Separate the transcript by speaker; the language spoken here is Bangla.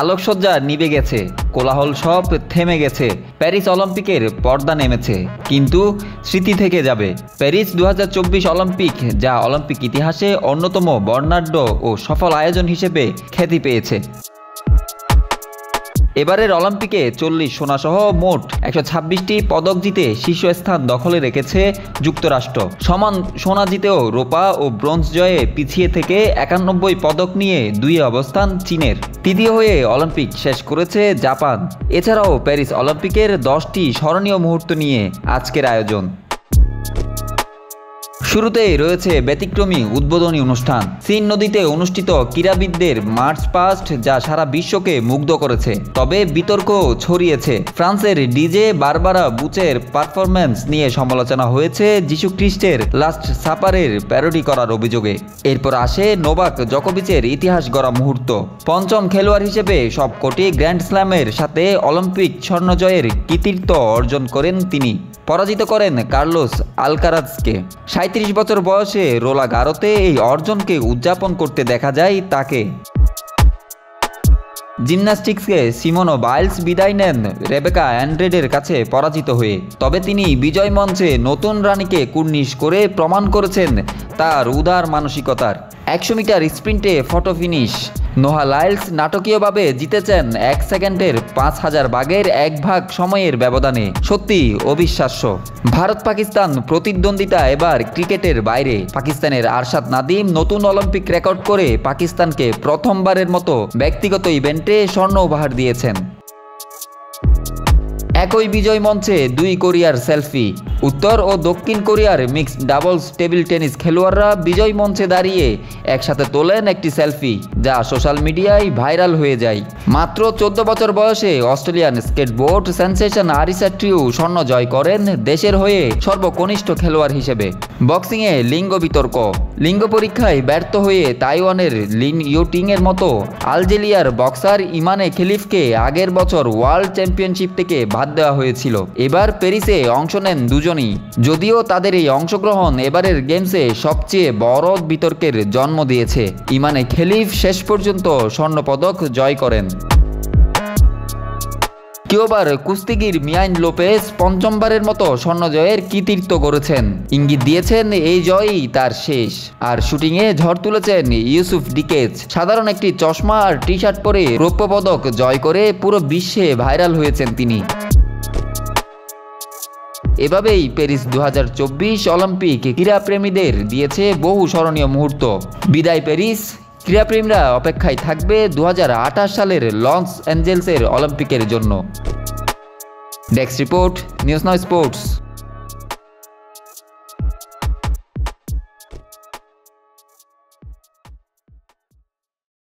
Speaker 1: আলোকসজ্জা নিভে গেছে, কোলাহল সব থেমে গেছে, প্যারিস অলিম্পিকের পর্দা নেমেছে, কিন্তু স্মৃতি থেকে যাবে। প্যারিস 2024 অলিম্পিক, যা অলিম্পিক ইতিহাসে অন্যতম বর্ণাঢ্য ও সফল আয়োজন হিসেবে খ্যাতি পেয়েছে। এবারের অলিম্পিকে 40 সোনাসহ মোট 126টি পদক জিতে শীর্ষস্থান দখলে রেখেছে যুক্তরাষ্ট্র। সমান সোনা জিতেও রূপা ও ব্রোঞ্জ জয়ে পিছিয়ে থেকে 91 পদক নিয়ে 2 অবস্থান চীনের। তৃতীয় হয়ে অলিম্পিক শেষ করেছে জাপান। এছাড়াও প্যারিস অলিম্পিকের 10টি স্মরণীয় মুহূর্ত নিয়ে আজকের আয়োজন। শুরুতেই রয়েছে ব্যতিক্রমী উদ্বোধনী অনুষ্ঠান। সিন নদীতে অনুষ্ঠিত ক্রীড়াবিদদের মার্চ পাস্ট, যা সারা বিশ্বকে মুগ্ধ করেছে। তবে বিতর্ক ছড়িয়েছে। ফ্রান্সের ডিজে বারবারা বুচের পারফরম্যান্স নিয়ে সমালোচনা হয়েছে যিশু খ্রিস্টের লাস্ট সাপারের প্যারোডি করার অভিযোগে। এরপর আসে নোভাক জোকোভিচের ইতিহাস গড়া মুহূর্ত। পঞ্চম খেলোয়াড় হিসেবে সবকটি গ্র্যান্ড স্ল্যামের সাথে অলিম্পিক স্বর্ণজয়ের কৃতিত্ব অর্জন করেন তিনি। পরাজিত করেন কার্লোস আলকারাজকে। 37 বছর বয়সে রোলা গারোতে এই অর্জনকে উদযাপন করতে দেখা যায় তাকে। জিমন্যাস্টিক্সে সিমোনা বাইলস বিদায় নেন রেবেকা অ্যান্ড্রেডের কাছে পরাজিত হয়ে। তবে তিনি বিজয় মঞ্চে নতুন রানীকে কুর্নিশ করে প্রমাণ করেছেন তার উদার মানসিকতার। 100 মিটার স্প্রিন্টে ফটো ফিনিশ। নোহা লাইলস নাটকীয়ভাবে জিতেছেন 1 সেকেন্ডের 5000 ভাগের 1 ভাগ সময়ের ব্যবধানে। সত্যি অবিশ্বাস্য। ভারত পাকিস্তান প্রতিদ্বন্দ্বিতা এবার ক্রিকেটের বাইরে। পাকিস্তানের আরশাদ নাদিম নতুন অলিম্পিক রেকর্ড করে পাকিস্তানকে প্রথমবারের মতো ব্যক্তিগত ইভেন্টে স্বর্ণ উপহার দিয়েছেন। একই বিজয় মঞ্চে 2 কোরিয়ার সেলফি। উত্তর ও দক্ষিণ কোরিয়ার মিক্সড ডাবলস টেবিল টেনিস খেলোয়াড়রা বিজয় মঞ্চে দাঁড়িয়ে একসাথে তোলেন একটি সেলফি, যা সোশ্যাল মিডিয়ায় ভাইরাল হয়ে যায়। মাত্র 14 বছর বয়সে অস্ট্রেলিয়ান স্কেটবোর্ড সেন্সেশন আরিসা ট্রিউ স্বর্ণ জয় করেন দেশের হয়ে সর্বকনিষ্ঠ খেলোয়াড় হিসেবে। বক্সিংয়ে লিঙ্গ বিতর্ক। লিঙ্গ পরীক্ষায় ব্যর্থ হয়ে তাইওয়ানের লিন ইউটিংয়ের মতো আলজেরিয়ার বক্সার ইমানে খেলিফকে আগের বছর ওয়ার্ল্ড চ্যাম্পিয়নশিপ থেকে বাদ দেওয়া হয়েছিল। এবার প্যারিসে অংশ নেন দুজনই। যদিও তাদের এই অংশগ্রহণ এবারের গেমসে সবচেয়ে বড় বিতর্কের জন্ম দিয়েছে। ইমানে খেলিফ শেষ পর্যন্ত স্বর্ণপদক জয় করেন। কিউবার কুস্তিগির মিয়াইন লোপেস পঞ্চমবারের মতো স্বর্ণ জয়ের কৃতিত্ব গড়েছেন। ইঙ্গিত দিয়েছেন এই জয়ই তার শেষ। আর শুটিংয়ে ঝড় তুলেছেন ইউসুফ ডিকেজ। সাধারণ একটি চশমা আর টি শার্ট পরে রৌপ্য পদক জয় করে পুরো বিশ্বে ভাইরাল হয়েছেন তিনি। এভাবেই প্যারিস 2024 অলিম্পিক ক্রীড়াপ্রেমীদের দিয়েছে বহু স্মরণীয় মুহূর্ত। বিদায় প্যারিস। ক্রীড়াপ্রেমীরা অপেক্ষায় থাকবে 2028 সালের লস অ্যাঞ্জেলেসের অলিম্পিকের জন্য। Desk report, news now sports.